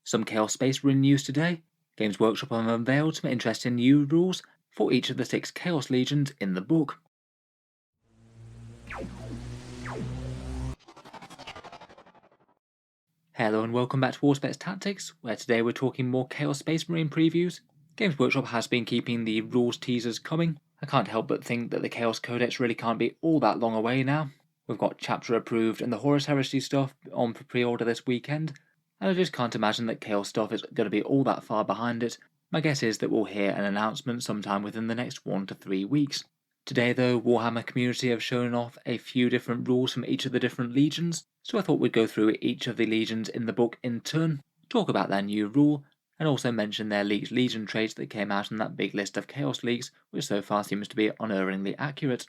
Some Chaos Space Marine news today. Games Workshop have unveiled some interesting new rules for each of the 6 Chaos Legions in the book. Hello and welcome back to Warspecs Tactics, where today we're talking more Chaos Space Marine previews. Games Workshop has been keeping the rules teasers coming. I can't help but think that the Chaos Codex really can't be all that long away now. We've got chapter approved and the Horus Heresy stuff on for pre-order this weekend, and I just can't imagine that Chaos stuff is going to be all that far behind it. My guess is that we'll hear an announcement sometime within the next 1 to 3 weeks. Today though, Warhammer community have shown off a few different rules from each of the different legions, so I thought we'd go through each of the legions in the book in turn, talk about their new rule, and also mention their leaked legion traits that came out in that big list of Chaos Leagues, which so far seems to be unerringly accurate.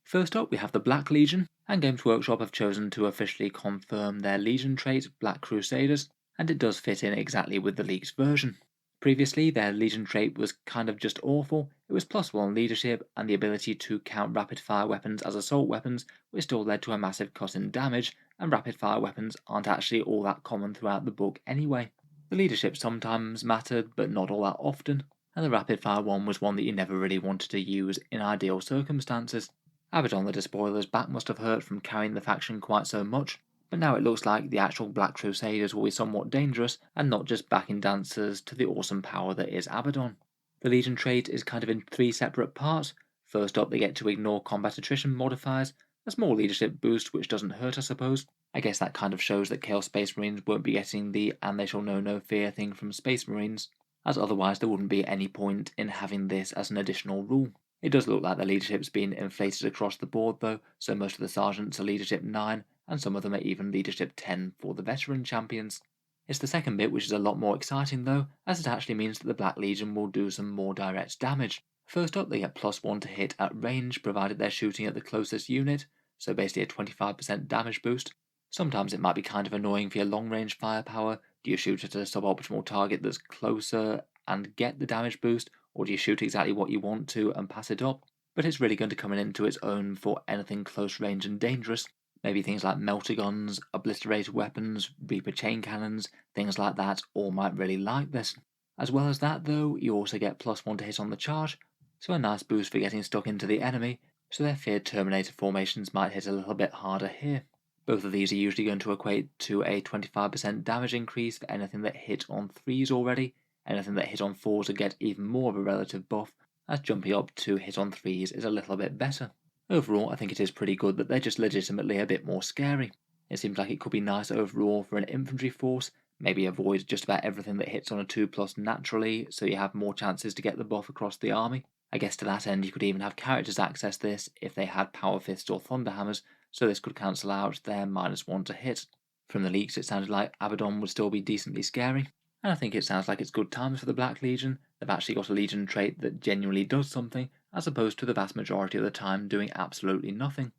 First up we have the Black Legion, and Games Workshop have chosen to officially confirm their legion trait, Black Crusaders, and it does fit in exactly with the leaked version. Previously, their legion trait was kind of just awful. It was +1 leadership and the ability to count rapid-fire weapons as assault weapons, which still led to a massive cut in damage, and rapid-fire weapons aren't actually all that common throughout the book anyway. The leadership sometimes mattered, but not all that often, and the rapid-fire one was one that you never really wanted to use in ideal circumstances. Abaddon the Despoiler's back must have hurt from carrying the faction quite so much, but now it looks like the actual Black Crusaders will be somewhat dangerous and not just backing dancers to the awesome power that is Abaddon. The Legion trait is kind of in 3 separate parts. First up, they get to ignore combat attrition modifiers, a small leadership boost which doesn't hurt I suppose. I guess that kind of shows that Chaos Space Marines won't be getting the and they shall know no fear thing from Space Marines, as otherwise there wouldn't be any point in having this as an additional rule. It does look like the leadership's been inflated across the board though, so most of the sergeants are leadership 9, and some of them are even leadership 10 for the veteran champions. It's the second bit which is a lot more exciting though, as it actually means that the Black Legion will do some more direct damage. First up, they get +1 to hit at range provided they're shooting at the closest unit, so basically a 25% damage boost. Sometimes it might be kind of annoying for your long range firepower. Do you shoot at a suboptimal target that's closer and get the damage boost, or do you shoot exactly what you want to and pass it up? But it's really going to come into its own for anything close range and dangerous. Maybe things like melter guns, obliterator weapons, Reaper chain cannons, things like that all might really like this. As well as that though, you also get +1 to hit on the charge, so a nice boost for getting stuck into the enemy, so their feared Terminator formations might hit a little bit harder here. Both of these are usually going to equate to a 25% damage increase for anything that hit on 3s already. Anything that hit on 4s will get even more of a relative buff, as jumping up to hit on 3s is a little bit better. Overall, I think it is pretty good that they're just legitimately a bit more scary. It seems like it could be nice overall for an infantry force, maybe avoid just about everything that hits on a 2+ naturally, so you have more chances to get the buff across the army. I guess to that end you could even have characters access this if they had Power Fists or Thunderhammers, so this could cancel out their -1 to hit. From the leaks it sounded like Abaddon would still be decently scary, and I think it sounds like it's good times for the Black Legion. They've actually got a Legion trait that genuinely does something, as opposed to the vast majority of the time doing absolutely nothing.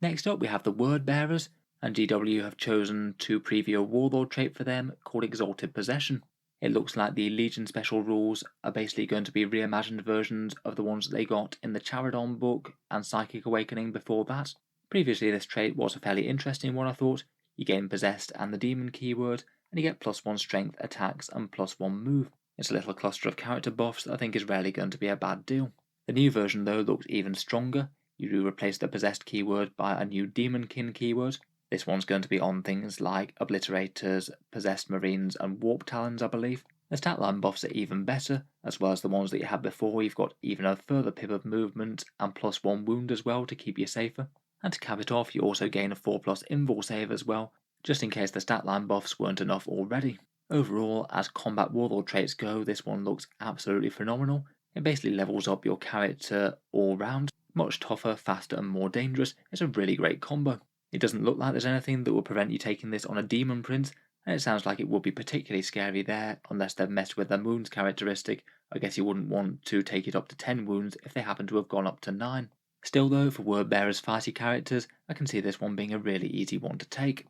Next up we have the Word Bearers, and GW have chosen to preview a Warlord trait for them called Exalted Possession. It looks like the Legion special rules are basically going to be reimagined versions of the ones that they got in the Charadon book and Psychic Awakening before that. Previously this trait was a fairly interesting one I thought. You gain Possessed and the Demon keyword, and you get +1 strength attacks and +1 move. It's a little cluster of character buffs that I think is rarely going to be a bad deal. The new version though looks even stronger. You do replace the Possessed keyword by a new Demonkin keyword. This one's going to be on things like Obliterators, Possessed Marines and Warp Talons I believe. The stat line buffs are even better, as well as the ones that you had before. You've got even a further pip of movement and +1 wound as well to keep you safer. And to cap it off you also gain a 4+ invul save as well, just in case the stat line buffs weren't enough already. Overall, as combat warlord traits go, this one looks absolutely phenomenal. It basically levels up your character all round, much tougher, faster and more dangerous. It's a really great combo. It doesn't look like there's anything that will prevent you taking this on a Demon Prince, and it sounds like it would be particularly scary there unless they've messed with their wounds characteristic. I guess you wouldn't want to take it up to 10 wounds if they happen to have gone up to 9. Still though, for Word Bearers fighty characters, I can see this one being a really easy one to take.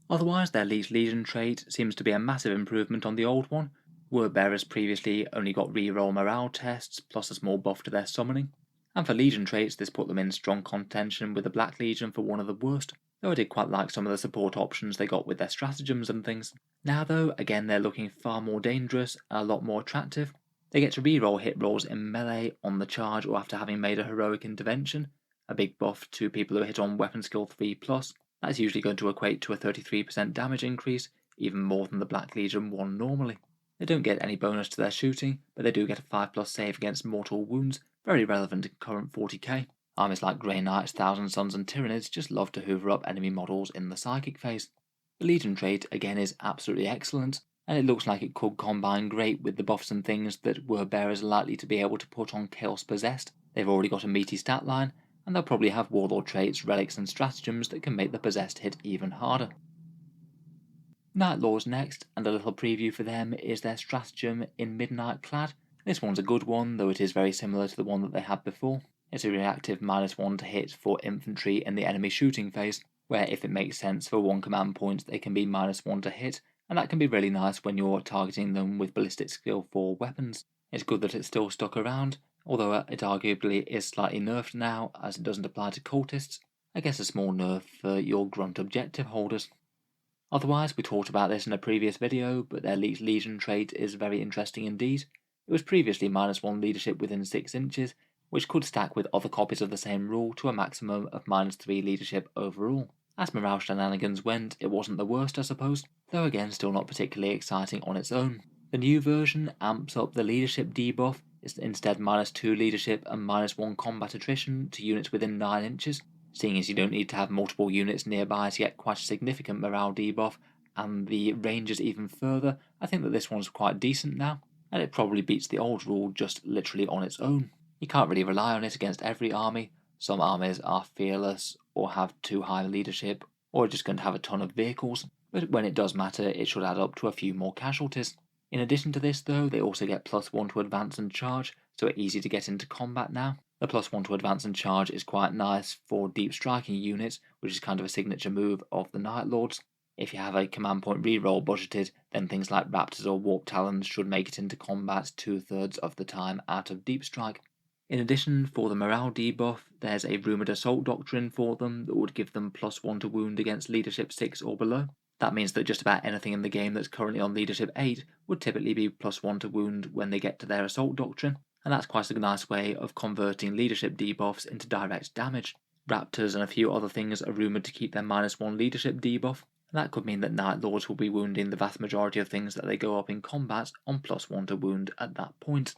Otherwise, their Leech Legion trait seems to be a massive improvement on the old one. Word Bearers previously only got reroll morale tests, plus a small buff to their summoning. And for Legion traits, this put them in strong contention with the Black Legion for one of the worst. though I did quite like some of the support options they got with their stratagems and things. Now though, again they're looking far more dangerous and a lot more attractive. They get to reroll hit rolls in melee, on the charge, or after having made a heroic intervention, a big buff to people who hit on weapon skill 3+. That's usually going to equate to a 33% damage increase, even more than the Black Legion one normally. They don't get any bonus to their shooting, but they do get a 5+ save against mortal wounds, very relevant in current 40k. Armies like Grey Knights, Thousand Sons and Tyranids just love to hoover up enemy models in the psychic phase. The Legion trait again is absolutely excellent, and it looks like it could combine great with the buffs and things that word bearers are likely to be able to put on Chaos Possessed. They've already got a meaty stat line, and they'll probably have Warlord traits, relics and stratagems that can make the Possessed hit even harder. Night Lords next, and a little preview for them is their stratagem in Midnight Clad. This one's a good one, though it is very similar to the one that they had before. It's a reactive -1 to hit for infantry in the enemy shooting phase, where if it makes sense for 1 command point they can be -1 to hit, and that can be really nice when you're targeting them with ballistic skill 4 weapons. It's good that it's still stuck around, although it arguably is slightly nerfed now as it doesn't apply to cultists. I guess a small nerf for your grunt objective holders. Otherwise, we talked about this in a previous video, but their Leech Legion trait is very interesting indeed. It was previously -1 leadership within 6 inches, which could stack with other copies of the same rule to a maximum of -3 leadership overall. As morale shenanigans went, it wasn't the worst I suppose, though again still not particularly exciting on its own. The new version amps up the leadership debuff, is instead -2 leadership and -1 combat attrition to units within 9 inches. Seeing as you don't need to have multiple units nearby to get quite a significant morale debuff, and the range is even further, I think that this one's quite decent now, and it probably beats the old rule just literally on its own. You can't really rely on it against every army. Some armies are fearless, or have too high leadership, or are just going to have a ton of vehicles, but when it does matter it should add up to a few more casualties. In addition to this though, they also get +1 to advance and charge, so it's easy to get into combat now. The +1 to advance and charge is quite nice for deep striking units, which is kind of a signature move of the Night Lords. If you have a command point reroll budgeted, then things like Raptors or Warp Talons should make it into combat 2/3 of the time out of deep strike. In addition, for the morale debuff, there's a rumoured assault doctrine for them that would give them +1 to wound against leadership 6 or below. That means that just about anything in the game that's currently on leadership 8 would typically be +1 to wound when they get to their assault doctrine, and that's quite a nice way of converting leadership debuffs into direct damage. Raptors and a few other things are rumoured to keep their -1 leadership debuff, and that could mean that Night Lords will be wounding the vast majority of things that they go up in combat on +1 to wound at that point.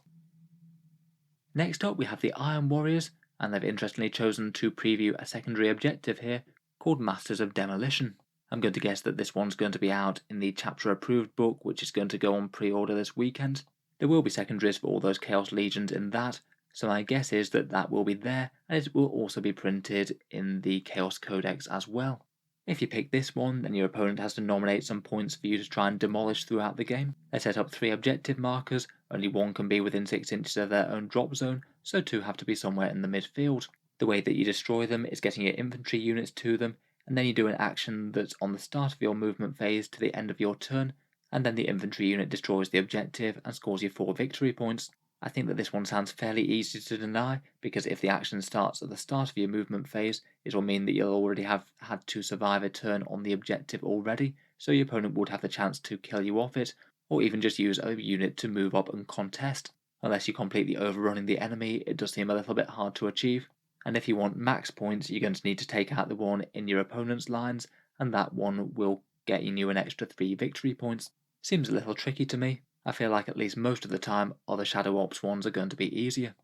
Next up we have the Iron Warriors, and they've interestingly chosen to preview a secondary objective here called Masters of Demolition. I'm going to guess that this one's going to be out in the chapter approved book, which is going to go on pre-order this weekend. There will be secondaries for all those Chaos Legions in that, so my guess is that that will be there, and it will also be printed in the Chaos Codex as well. If you pick this one, then your opponent has to nominate some points for you to try and demolish throughout the game. They set up 3 objective markers, only 1 can be within 6 inches of their own drop zone, so 2 have to be somewhere in the midfield. The way that you destroy them is getting your infantry units to them, and then you do an action that's on the start of your movement phase to the end of your turn, and then the infantry unit destroys the objective and scores you 4 victory points. I think that this one sounds fairly easy to deny, because if the action starts at the start of your movement phase, it will mean that you'll already have had to survive a turn on the objective already, so your opponent would have the chance to kill you off it, or even just use a unit to move up and contest. Unless you're completely overrunning the enemy, it does seem a little bit hard to achieve. And if you want max points, you're going to need to take out the one in your opponent's lines, and that one will get you an extra 3 victory points. Seems a little tricky to me. I feel like at least most of the time other Shadow Ops ones are going to be easier.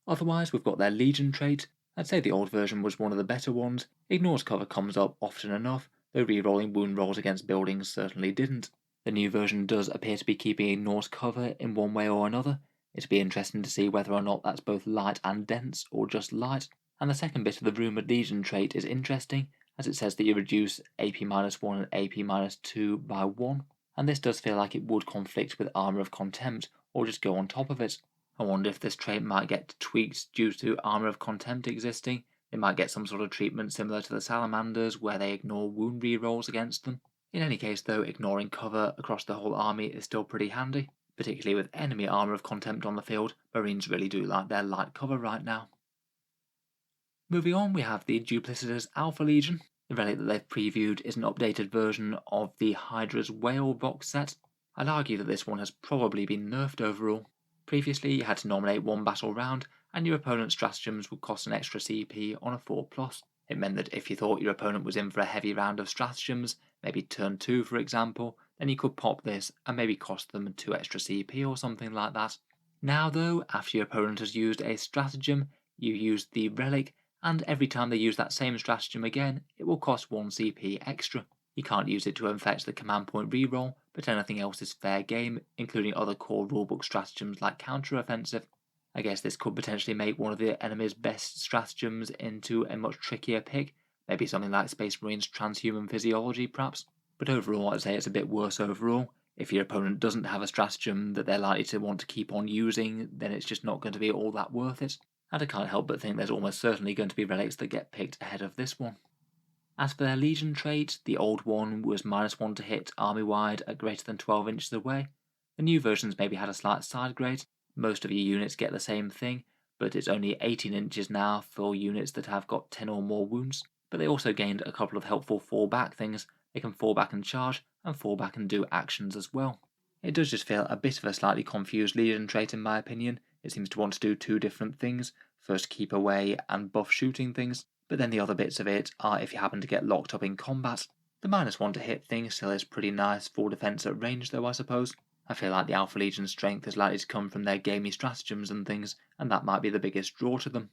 Otherwise, we've got their Legion trait. I'd say the old version was one of the better ones. Ignores cover comes up often enough, though re-rolling wound rolls against buildings certainly didn't. The new version does appear to be keeping Ignores cover in one way or another. It'd be interesting to see whether or not that's both light and dense, or just light. And the second bit of the rumoured Legion trait is interesting, as it says that you reduce AP-1 and AP-2 by 1. And this does feel like it would conflict with Armour of Contempt, or just go on top of it. I wonder if this trait might get tweaked due to Armour of Contempt existing. They might get some sort of treatment similar to the Salamanders, where they ignore wound rerolls against them. In any case though, ignoring cover across the whole army is still pretty handy, particularly with enemy Armour of Contempt on the field. Marines really do like their light cover right now. Moving on, we have the Duplicitous Alpha Legion. The relic that they've previewed is an updated version of the Hydra's Whale box set. I'd argue that this one has probably been nerfed overall. Previously, you had to nominate one battle round, and your opponent's stratagems would cost an extra CP on a 4+. It meant that if you thought your opponent was in for a heavy round of stratagems, maybe turn 2 for example, then you could pop this and maybe cost them 2 extra CP or something like that. Now though, after your opponent has used a stratagem, you use the relic, and every time they use that same stratagem again, it will cost 1 CP extra. You can't use it to affect the command point reroll, but anything else is fair game, including other core rulebook stratagems like counter-offensive. I guess this could potentially make one of the enemy's best stratagems into a much trickier pick, maybe something like Space Marine's transhuman physiology perhaps. But overall, I'd say it's a bit worse overall. If your opponent doesn't have a stratagem that they're likely to want to keep on using, then it's just not going to be all that worth it. And I can't help but think there's almost certainly going to be relics that get picked ahead of this one. As for their Legion trait, the old one was -1 to hit army-wide at greater than 12 inches away. The new versions maybe had a slight side grade. Most of your units get the same thing, but it's only 18 inches now for units that have got 10 or more wounds. But they also gained a couple of helpful fall back things. They can fall back and charge, and fall back and do actions as well. It does just feel a bit of a slightly confused Legion trait in my opinion. It seems to want to do 2 different things, first keep away and buff shooting things, but then the other bits of it are if you happen to get locked up in combat. The -1 to hit thing still is pretty nice for defense at range though, I suppose. I feel like the Alpha Legion's strength is likely to come from their gamey stratagems and things, and that might be the biggest draw to them.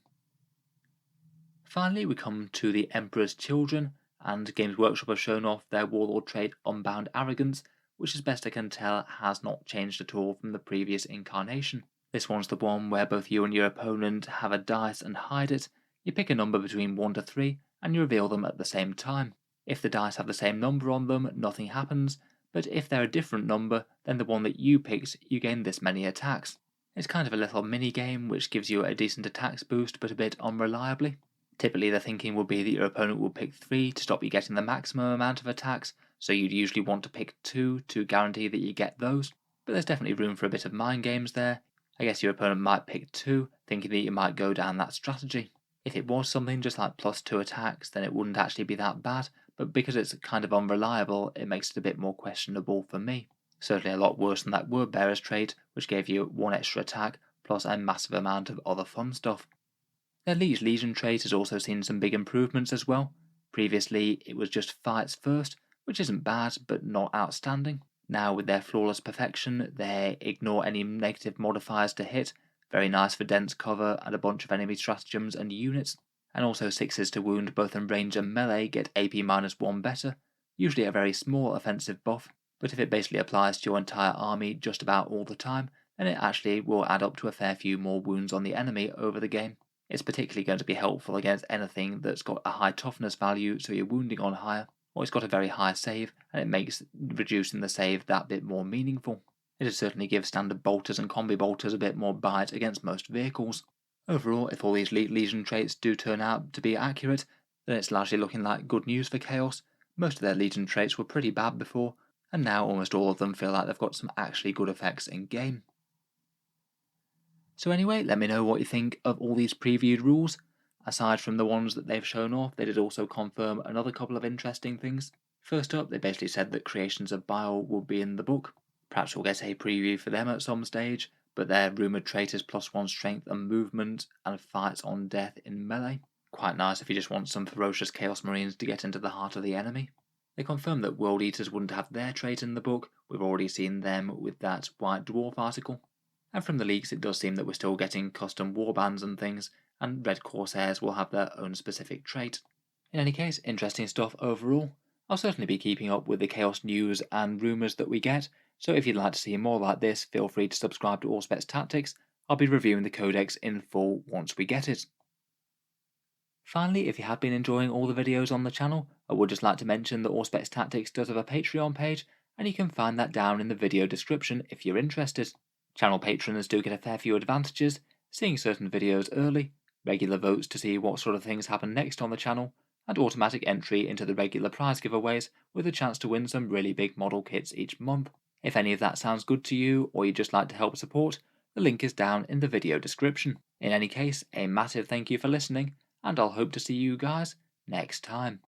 Finally, we come to the Emperor's Children, and Games Workshop have shown off their Warlord trait Unbound Arrogance, which as best I can tell has not changed at all from the previous incarnation. This one's the one where both you and your opponent have a dice and hide it. You pick a number between 1 to 3, and you reveal them at the same time. If the dice have the same number on them, nothing happens, but if they're a different number than the one that you picked, you gain this many attacks. It's kind of a little mini game which gives you a decent attacks boost but a bit unreliably. Typically the thinking would be that your opponent will pick 3 to stop you getting the maximum amount of attacks, so you'd usually want to pick 2 to guarantee that you get those, but there's definitely room for a bit of mind games there. I guess your opponent might pick 2, thinking that you might go down that strategy. If it was something just like +2 attacks, then it wouldn't actually be that bad, but because it's kind of unreliable, it makes it a bit more questionable for me. Certainly a lot worse than that Word Bearer's trait, which gave you 1 extra attack, plus a massive amount of other fun stuff. Their Liege Legion trait has also seen some big improvements as well. Previously, it was just fights first, which isn't bad, but not outstanding. Now with their Flawless Perfection, they ignore any negative modifiers to hit, very nice for dense cover and a bunch of enemy stratagems and units, and also 6s to wound both in range and melee get AP -1 better, usually a very small offensive buff, but if it basically applies to your entire army just about all the time, then it actually will add up to a fair few more wounds on the enemy over the game. It's particularly going to be helpful against anything that's got a high toughness value, so you're wounding on higher, or it's got a very high save, and it makes reducing the save that bit more meaningful. It'll certainly give standard bolters and combi bolters a bit more bite against most vehicles. Overall, if all these Legion traits do turn out to be accurate, then it's largely looking like good news for Chaos. Most of their Legion traits were pretty bad before, and now almost all of them feel like they've got some actually good effects in game. So anyway, let me know what you think of all these previewed rules. Aside from the ones that they've shown off, they did also confirm another couple of interesting things. First up, they basically said that Creations of Bile will be in the book. Perhaps we'll get a preview for them at some stage, but their rumoured trait is +1 strength and movement and fights on death in melee. Quite nice if you just want some ferocious Chaos Marines to get into the heart of the enemy. They confirmed that World Eaters wouldn't have their trait in the book. We've already seen them with that White Dwarf article. And from the leaks it does seem that we're still getting custom warbands and things, and Red Corsairs will have their own specific trait. In any case, interesting stuff overall. I'll certainly be keeping up with the Chaos news and rumours that we get, so if you'd like to see more like this, feel free to subscribe to Auspex Tactics. I'll be reviewing the codex in full once we get it. Finally, if you have been enjoying all the videos on the channel, I would just like to mention that Auspex Tactics does have a Patreon page, and you can find that down in the video description if you're interested. Channel patrons do get a fair few advantages, seeing certain videos early, regular votes to see what sort of things happen next on the channel, and automatic entry into the regular prize giveaways with a chance to win some really big model kits each month. If any of that sounds good to you, or you'd just like to help support, the link is down in the video description. In any case, a massive thank you for listening, and I'll hope to see you guys next time.